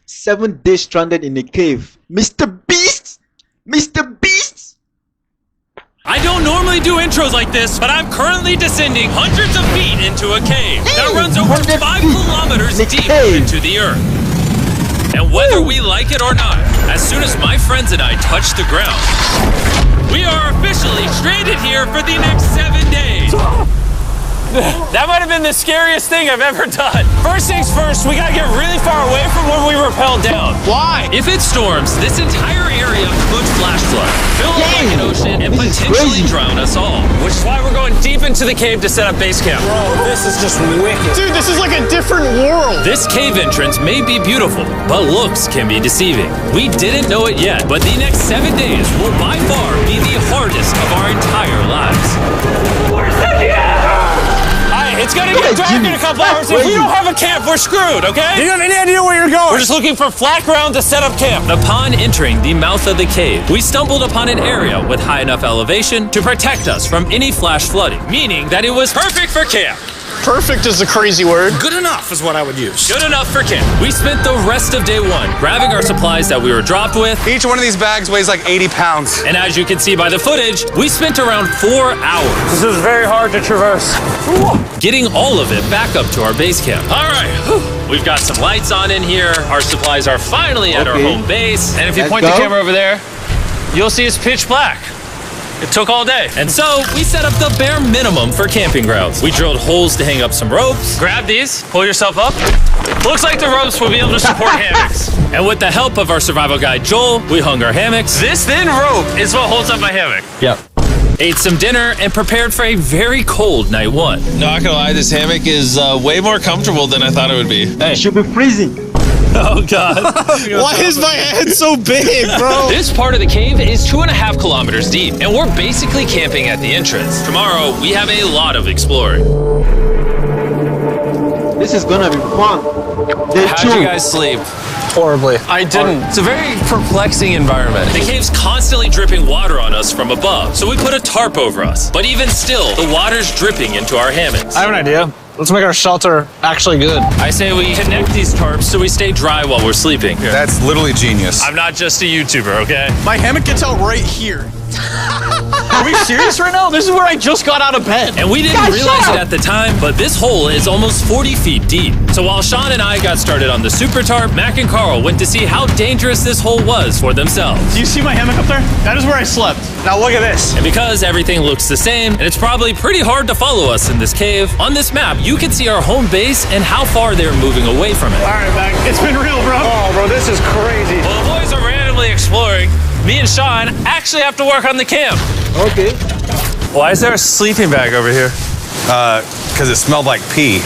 7 days stranded in a cave. MrBeast! MrBeast! I don't normally do intros like this, but I'm currently descending hundreds of feet into a cave that runs over 5 kilometers deep into the earth. And whether we like it or not, as soon as my friends and I touch the ground, we are officially stranded here for the next 7 days. That might have been the scariest thing I've ever done. First things first, we gotta get really far away from where we rappelled down. Why? If it storms, this entire area could flash flood, fill up like an ocean, and potentially drown us all. Which is why we're going deep into the cave to set up base camp. Bro, this is just wicked. Dude, this is like a different world. This cave entrance may be beautiful, but looks can be deceiving. We didn't know it yet, but the next 7 days will by far be the hardest of our entire lives. Where's the camp? It's gonna get dark in a couple hours. If we don't have a camp, we're screwed, okay? Do you have any idea where you're going? We're just looking for flat ground to set up camp. Upon entering the mouth of the cave, we stumbled upon an area with high enough elevation to protect us from any flash flooding, meaning that it was perfect for camp. Perfect is a crazy word. Good enough is what I would use. Good enough for camp. We spent the rest of day 1 grabbing our supplies that we were dropped with. Each one of these bags weighs like 80 pounds. And as you can see by the footage, we spent around 4 hours. This is very hard to traverse. Getting all of it back up to our base camp. All right, we've got some lights on in here. Our supplies are finally at our home base. And if you point the camera over there, you'll see it's pitch black. It took all day. And so we set up the bare minimum for camping grounds. We drilled holes to hang up some ropes. Grab these, pull yourself up. Looks like the ropes will be able to support hammocks. And with the help of our survival guide, Joel, we hung our hammocks. This thin rope is what holds up my hammock. Yep. Ate some dinner and prepared for a very cold night 1. Not gonna lie, this hammock is way more comfortable than I thought it would be. Hey. It should be freezing. Oh, God. Why is my head so big, bro? This part of the cave is 2.5 kilometers deep, and we're basically camping at the entrance. Tomorrow, we have a lot of exploring. This is gonna be fun. How'd you guys sleep? Horribly. I didn't. It's a very perplexing environment. The cave's constantly dripping water on us from above, so we put a tarp over us. But even still, the water's dripping into our hammocks. I have an idea. Let's make our shelter actually good. I say we connect these tarps so we stay dry while we're sleeping. That's literally genius. I'm not just a YouTuber, okay? My hammock gets out right here. Are we serious right now? This is where I just got out of bed. And we didn't realize it at the time, but this hole is almost 40 feet deep. So while Sean and I got started on the super tarp, Mac and Carl went to see how dangerous this hole was for themselves. Do you see my hammock up there? That is where I slept. Now look at this. And because everything looks the same, and it's probably pretty hard to follow us in this cave, on this map, you can see our home base and how far they're moving away from it. All right, Mac. It's been real, bro. Oh, bro, this is crazy. Well, the boys are randomly exploring. Me and Sean actually have to work on the camp. Okay. Why is there a sleeping bag over here? Because it smelled like pee.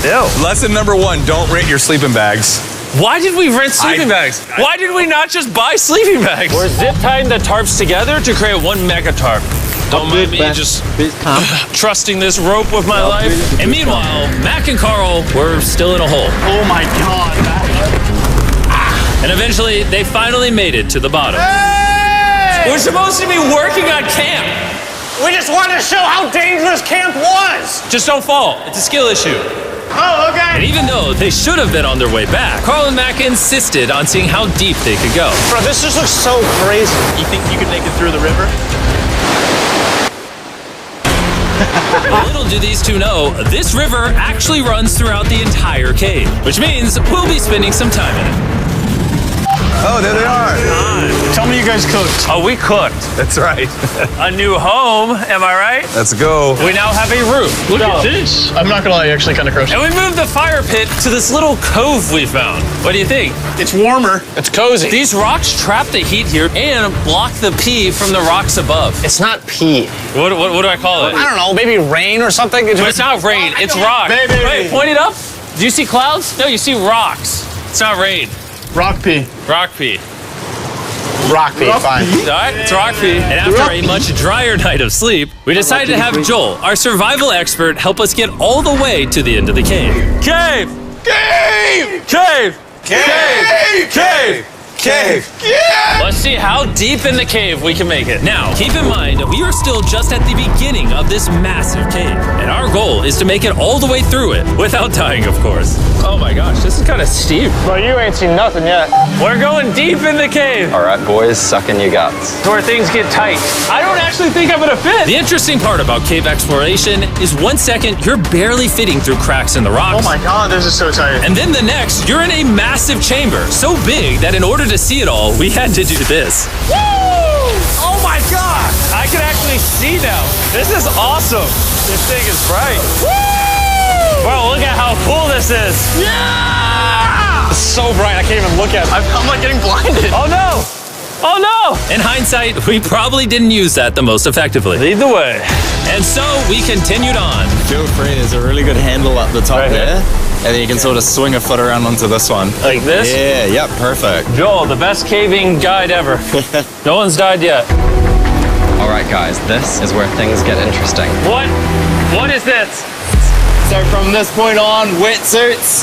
Ew. Lesson number 1, don't rent your sleeping bags. Why did we rent sleeping bags? Why did we not just buy sleeping bags? We're zip tying the tarps together to create one mega tarp. Don't mind me just trusting this rope with my life. And meanwhile, Mac and Carl were still in a hole. Oh my God, Mac. And eventually, they finally made it to the bottom. Hey! We're supposed to be working on camp. We just wanted to show how dangerous camp was. Just don't fall. It's a skill issue. Oh, okay. And even though they should have been on their way back, Carl and Mac insisted on seeing how deep they could go. Bro, this just looks so crazy. You think you could make it through the river? Little do these two know, this river actually runs throughout the entire cave, which means we'll be spending some time in it. Oh, there they are. Tell me you guys cooked. Oh, we cooked. That's right. A new home, am I right? Let's go. We now have a roof. Look at this. I'm not gonna lie, actually kind of gross. And we moved the fire pit to this little cove we found. What do you think? It's warmer. It's cozy. These rocks trap the heat here and block the pee from the rocks above. It's not pee. What do I call it? I don't know, maybe rain or something? But it's not rain, it's rock. Maybe. Wait, point it up. Do you see clouds? No, you see rocks. It's not rain. Rock pee. Rock pee. Rock pee, fine. All right, it's rock pee. And after a much drier night of sleep, we decided to have Joel, our survival expert, help us get all the way to the end of the cave. Cave! Cave! Cave! Cave! Cave! cave. Let's see how deep in the cave we can make it. Now, keep in mind, we are still just at the beginning of this massive cave, and our goal is to make it all the way through it, without dying, of course. Oh my gosh, this is kind of steep. Well, you ain't seen nothing yet. We're going deep in the cave. All right, boys, suck in your guts. Where things get tight. I don't actually think I'm gonna fit. The interesting part about cave exploration is 1 second, you're barely fitting through cracks in the rocks. Oh my God, this is so tight. And then the next, you're in a massive chamber, so big that in order to see it all, we had to do this. Woo! Oh my God! I can actually see now. This is awesome. This thing is bright. Woo! Bro, look at how cool this is. Yeah! It's so bright, I can't even look at it. I'm like getting blinded. Oh no! Oh no! In hindsight, we probably didn't use that the most effectively. Lead the way. And so we continued on. Feel free, there's a really good handle up the top Right here? there. And then you can sort of swing a foot around onto this one. Like this? Yeah, yep, perfect. Joel, the best caving guide ever. No one's died yet. All right, guys, this is where things get interesting. What? What is this? So from this point on, wetsuits,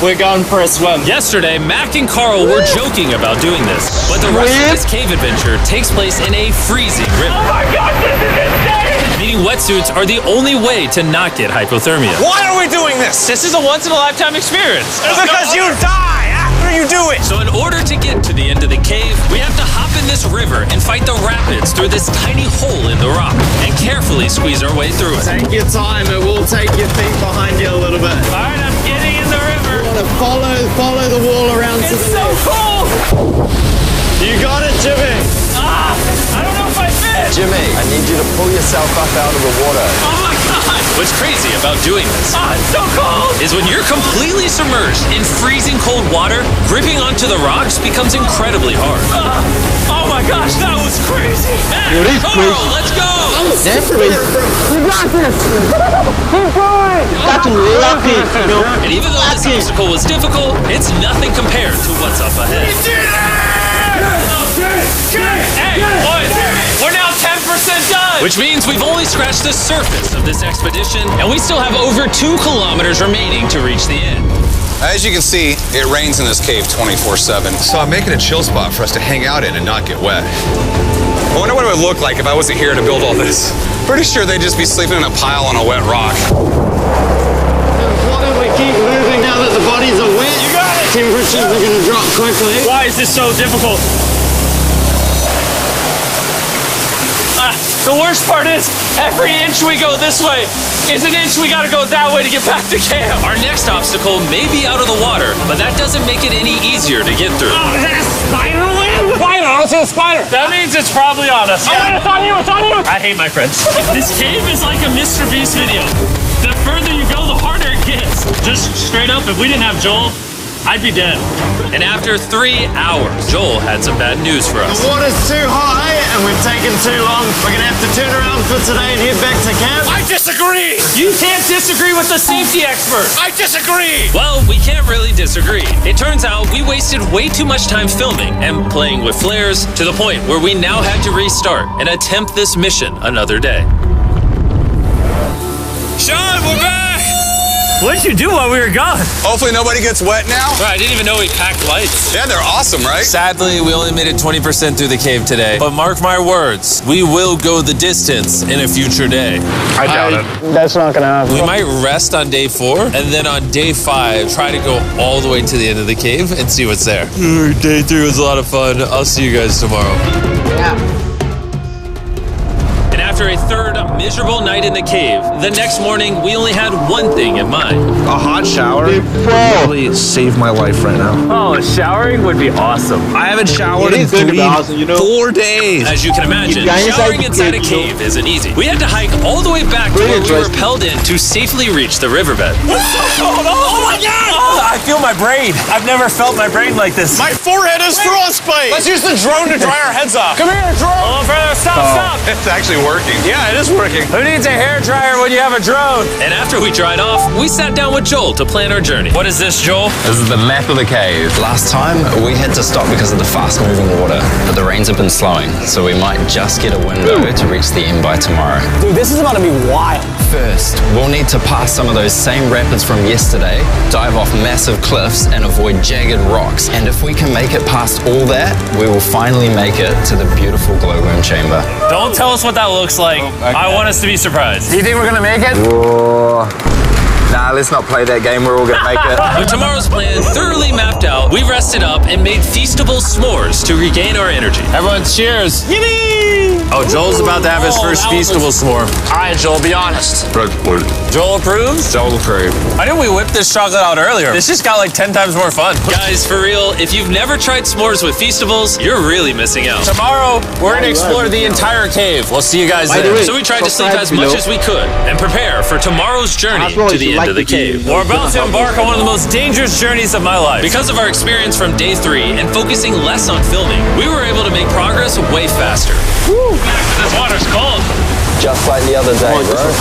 we're going for a swim. Yesterday, Mac and Carl were joking about doing this, but the rest of this cave adventure takes place in a freezing river. Oh my God, this is insane! Meaning wetsuits are the only way to not get hypothermia. Why are we doing this? This is a once-in-a-lifetime experience. Because you die after you do it. So in order to get to the end of the cave, we have to hop in this river and fight the rapids through this tiny hole in the rock and carefully squeeze our way through it. Take your time, it will take your feet behind you a little bit. All right, I'm getting in the river. Follow the wall around to It's the so left. cool. You got it, Jimmy. Ah, I don't know if I fit. Jimmy, I need you to pull yourself up out of the water. Oh my God. What's crazy about doing this Ah, it's so cold. is when you're completely submerged in freezing cold water, gripping onto the rocks becomes incredibly hard. Oh my gosh, that was crazy. Mac, It is Carl, crazy. let's go! That's lucky, you know. And even though this obstacle was difficult, it's nothing compared to what's up ahead. Hey, boys, we're now 10% done. Which means we've only scratched the surface of this expedition, and we still have over 2 kilometers remaining to reach the end. As you can see, it rains in this cave 24/7. So I'm making a chill spot for us to hang out in and not get wet. I wonder what it would look like if I wasn't here to build all this. Pretty sure they'd just be sleeping in a pile on a wet rock. Why don't we keep moving now that the bodies are wet? You got it. Temperatures are going to drop quickly. Why is this so difficult? The worst part is, every inch we go this way is an inch we gotta go that way to get back to camp. Our next obstacle may be out of the water, but that doesn't make it any easier to get through. Is that a spider web? Spider, I don't see a spider. That means it's probably on us. Oh, it's on you, it's on you. I hate my friends. This cave is like a MrBeast video. The further you go, the harder it gets. Just straight up, if we didn't have Joel, I'd be dead. And after 3 hours, Joel had some bad news for us. The water's too high and we've taken too long. We're going to have to turn around for today and head back to camp. I disagree. You can't disagree with the safety expert. I disagree. Well, we can't really disagree. It turns out we wasted way too much time filming and playing with flares to the point where we now had to restart and attempt this mission another day. Sean, we're back! What'd you do while we were gone? Hopefully nobody gets wet now. I didn't even know we packed lights. Yeah, they're awesome, right? Sadly, we only made it 20% through the cave today. But mark my words, we will go the distance in a future day. I doubt it. That's not gonna happen. We might rest on day 4, and then on day 5, try to go all the way to the end of the cave and see what's there. Day 3 was a lot of fun. I'll see you guys tomorrow. And after a third miserable night in the cave, the next morning we only had one thing in mind. A hot shower would probably save my life right now. Oh, showering would be awesome. I haven't showered It in is going to be awesome, you know. 4 days. As you can imagine, Yeah, showering inside a cave isn't easy. We had to hike all the way back to where we were rappelled in to safely reach the riverbed. Oh my God! I feel my brain. I've never felt my brain like this. My forehead is frostbite. Let's use the drone to dry our heads off. Come here, drone. A little further. Stop. It's actually working. Yeah, it is working. Who needs a hair dryer when you have a drone? And after we dried off, we sat down with Joel to plan our journey. What is this, Joel? This is the map of the cave. Last time, we had to stop because of the fast-moving water, but the rains have been slowing, so we might just get a window to reach the end by tomorrow. Dude, this is about to be wild. First, we'll need to pass some of those same rapids from yesterday, dive off massive massive cliffs and avoid jagged rocks. And if we can make it past all that, we will finally make it to the beautiful glowworm chamber. Don't tell us what that looks like. I want us to be surprised. Do you think we're gonna make it? Nah, let's not play that game. We're all gonna make it. With tomorrow's plan thoroughly mapped out, we rested up and made feastable s'mores to regain our energy. Everyone cheers. Yippee! Oh, Joel's about to have his first feastable s'more. All right, Joel, be honest. Joel approves? Joel approved. Why didn't we whip this chocolate out earlier? This just got like 10 times more fun. Guys, for real, if you've never tried s'mores with feastables, you're really missing out. Tomorrow, we're gonna explore the entire cave. We'll see you guys there. So we tried to sleep as much as we could and prepare for tomorrow's journey to the end of the cave. We're about to embark on one of the most dangerous journeys of my life. Because of our experience from day 3 and focusing less on filming, we were able to make progress way faster. Woo! This water's cold. Just like the other day, bro.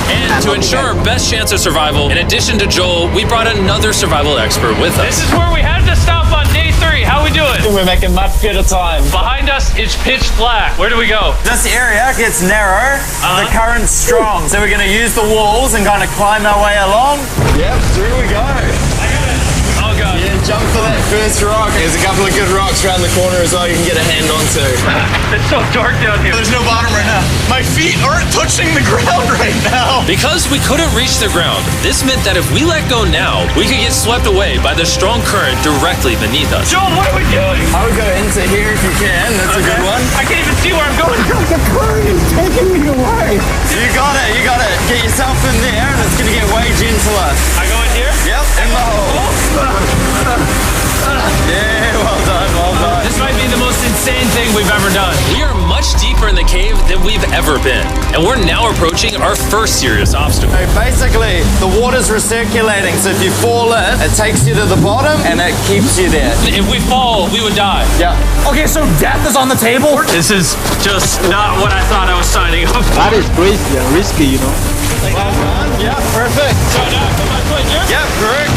And to ensure our best chance of survival, in addition to Joel, we brought another survival expert with us. This is where we had to stop on day 3. How we doing? We're making much better time. Behind us, it's pitch black. Where do we go? This area gets narrow, the current's strong, so we're gonna use the walls and kind of climb our way along. Yep, through we go. Oh god. Yeah, jump for that first rock. There's a couple of good rocks around the corner as well you can get a hand onto. It's so dark down here. There's no bottom right now. My feet aren't touching the ground right now. Because we couldn't reach the ground, this meant that if we let go now, we could get swept away by the strong current directly beneath us. Joel, what are we doing? I would go into here if you can. That's a good one. I can't even see where I'm going. The current is taking me away. You got it. You got it. Get yourself in there and it's going to get way gentler. I go in here? Yep, in the hole. Yeah, well done, well done. This might be the most insane thing we've ever done. We are much deeper in the cave than we've ever been, and we're now approaching our first serious obstacle. So basically, the water's recirculating, so if you fall in, it takes you to the bottom and it keeps you there. If we fall, we would die. Yeah. Okay, so death is on the table? This is just not what I thought I was signing up for. That is crazy and risky, you know. Well done. Yeah, perfect. So now, come on, put here. Yeah, correct.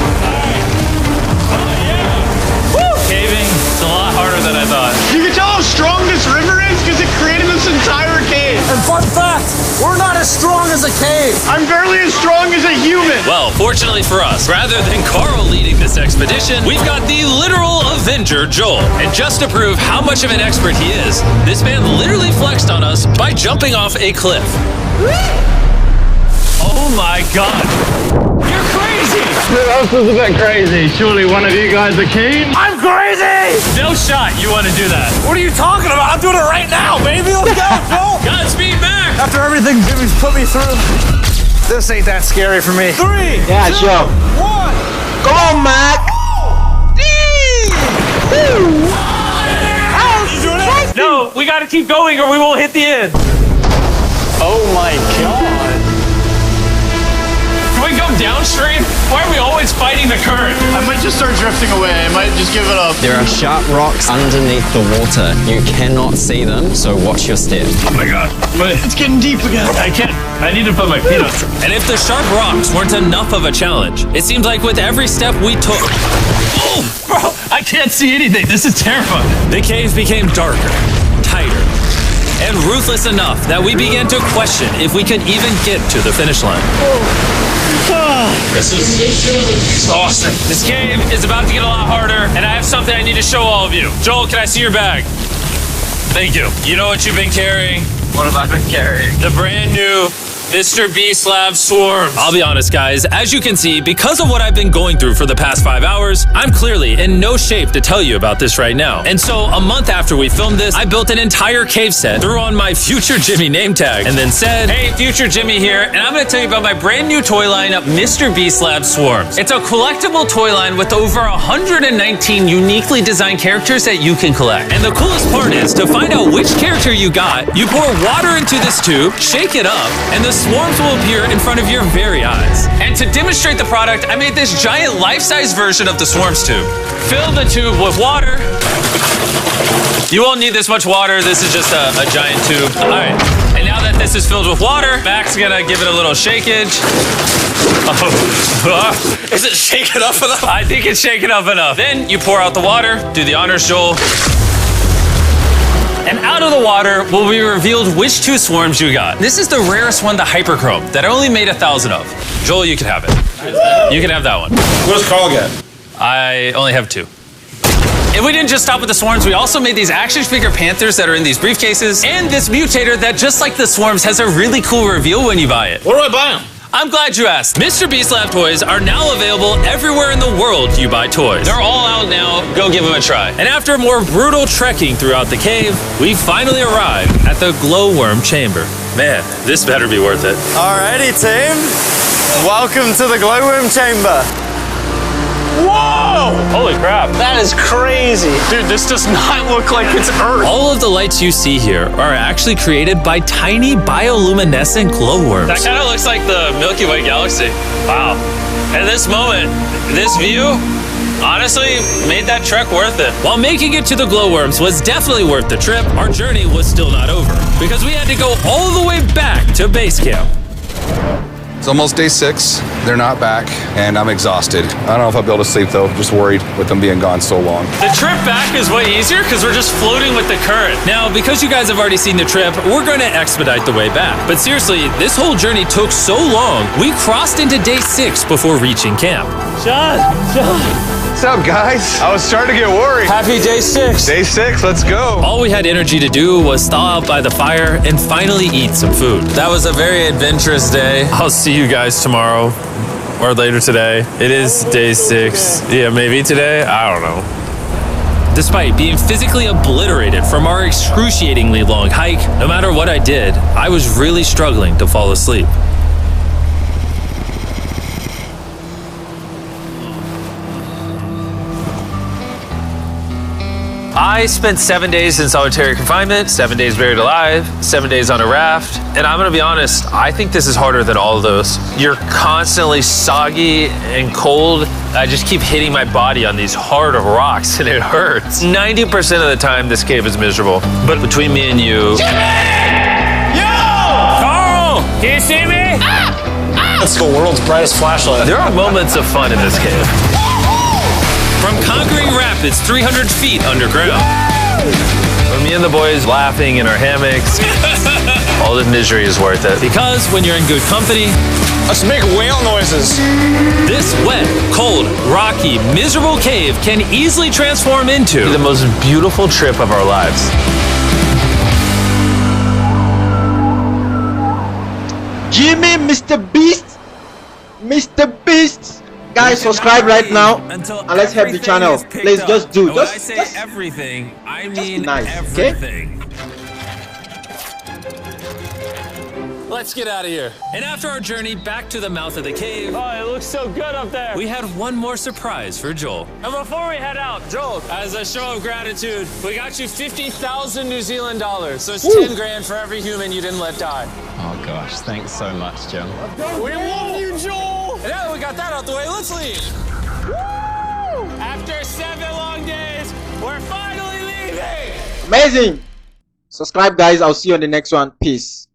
Caving, it's a lot harder than I thought. You can tell how strong this river is because it created this entire cave. And fun fact, we're not as strong as a cave. I'm barely as strong as a human. Well, fortunately for us, rather than Carl leading this expedition, we've got the literal Avenger, Joel. And just to prove how much of an expert he is, this man literally flexed on us by jumping off a cliff. Oh my god. You're crazy! Who else is a bit crazy? Surely one of you guys are keen? I'm crazy! No shot you want to do that. What are you talking about? I'm doing it right now, baby. Let's go, Joel. Godspeed, Mac! After everything Jimmy's put me through, this ain't that scary for me. 3, Yeah, 2, sure. 1. Come on, Mac. No, we gotta keep going or we won't hit the end. Oh my god. Can we go downstream? Why are we always fighting the current? I might just start drifting away. I might just give it up. There are sharp rocks underneath the water. You cannot see them, so watch your step. Oh my god. It's getting deep again. I can't. I need to put my feet on. And if the sharp rocks weren't enough of a challenge, it seems like with every step we took, Oh, bro, I can't see anything. This is terrifying. the cave became darker, tighter, and ruthless enough that we began to question if we could even get to the finish line. This is exhausting. This cave is about to get a lot harder, and I have something I need to show all of you. Joel, can I see your bag? Thank you. You know what you've been carrying? What have I been carrying? The brand new MrBeast Lab Swarms. I'll be honest, guys, as you can see, because of what I've been going through for the past 5 hours, I'm clearly in no shape to tell you about this right now. And so, a month after we filmed this, I built an entire cave set, threw on my Future Jimmy name tag, and then said, Hey, Future Jimmy here, and I'm gonna tell you about my brand new toy line, MrBeast Lab Swarms. It's a collectible toy line with over 119 uniquely designed characters that you can collect. and the coolest part is, to find out which character you got, you pour water into this tube, shake it up, and the swarms will appear in front of your very eyes. And to demonstrate the product, I made this giant life-size version of the Swarms tube. Fill the tube with water. You won't need this much water. This is just a giant tube. All right. And now that this is filled with water, Mac's gonna give it a little shakeage. Oh. Is it shaken up enough? I think it's shaken up enough. Then you pour out the water. Do the honors, Joel. And out of the water will be revealed which 2 swarms you got. This is the rarest one, the Hyperchrome, that I only made 1,000 of. Joel, you can have it. You can have that one. Where's Carl get? I only have 2. And we didn't just stop with the swarms, we also made these action figure panthers that are in these briefcases, and this mutator that, just like the swarms, has a really cool reveal when you buy it. Where do I buy them? I'm glad you asked. MrBeast Lab toys are now available everywhere in the world you buy toys. They're all out now. Go give them a try. And after more brutal trekking throughout the cave, we finally arrived at the glowworm chamber. Man, this better be worth it. Alrighty, team. Welcome to the glowworm chamber. Whoa! Holy crap. That is crazy. Dude, this does not look like it's Earth. All of the lights you see here are actually created by tiny bioluminescent glowworms. That kind of looks like the Milky Way galaxy. Wow. At this moment, this view honestly made that trek worth it. While making it to the glowworms was definitely worth the trip, our journey was still not over because we had to go all the way back to base camp. It's almost day 6. They're not back, and I'm exhausted. I don't know if I'll be able to sleep, though. Just worried with them being gone so long. The trip back is way easier because we're just floating with the current. Now, because you guys have already seen the trip, we're going to expedite the way back. But seriously, this whole journey took so long, we crossed into day 6 before reaching camp. John. What's up, guys? I was starting to get worried. Happy day 6. Day 6, let's go. All we had energy to do was thaw out by the fire and finally eat some food. That was a very adventurous day. I'll see you guys tomorrow or later today. It is day 6. Yeah, maybe today. I don't know. Despite being physically obliterated from our excruciatingly long hike, no matter what I did, I was really struggling to fall asleep. I spent 7 days in solitary confinement, 7 days buried alive, 7 days on a raft, and I'm gonna be honest, I think this is harder than all of those. You're constantly soggy and cold. I just keep hitting my body on these hard rocks and it hurts. 90% of the time this cave is miserable, but between me and you... Jimmy! Yo! Carl! Can you see me? That's the world's brightest flashlight. There are moments of fun in this cave. From conquering rapids 300 feet underground. From me and the boys laughing in our hammocks. All the misery is worth it. Because when you're in good company, Let's make whale noises. this wet, cold, rocky, miserable cave can easily transform into the most beautiful trip of our lives. Jimmy, MrBeast, MrBeast. Guys, subscribe right now and let's help the channel. Please just do. Just everything. I mean nice, everything. Let's get out of here. And after our journey back to the mouth of the cave, Oh, it looks so good up there. we had one more surprise for Joel. And before we head out, Joel, as a show of gratitude, we got you 50,000 New Zealand dollars. So it's 10 grand for every human you didn't let die. Oh gosh, thanks so much, Jim. We love you, Joel. And now that we got that out the way, let's leave. Woo! After 7 long days, we're finally leaving. amazing. Subscribe, guys. I'll see you on the next one. Peace.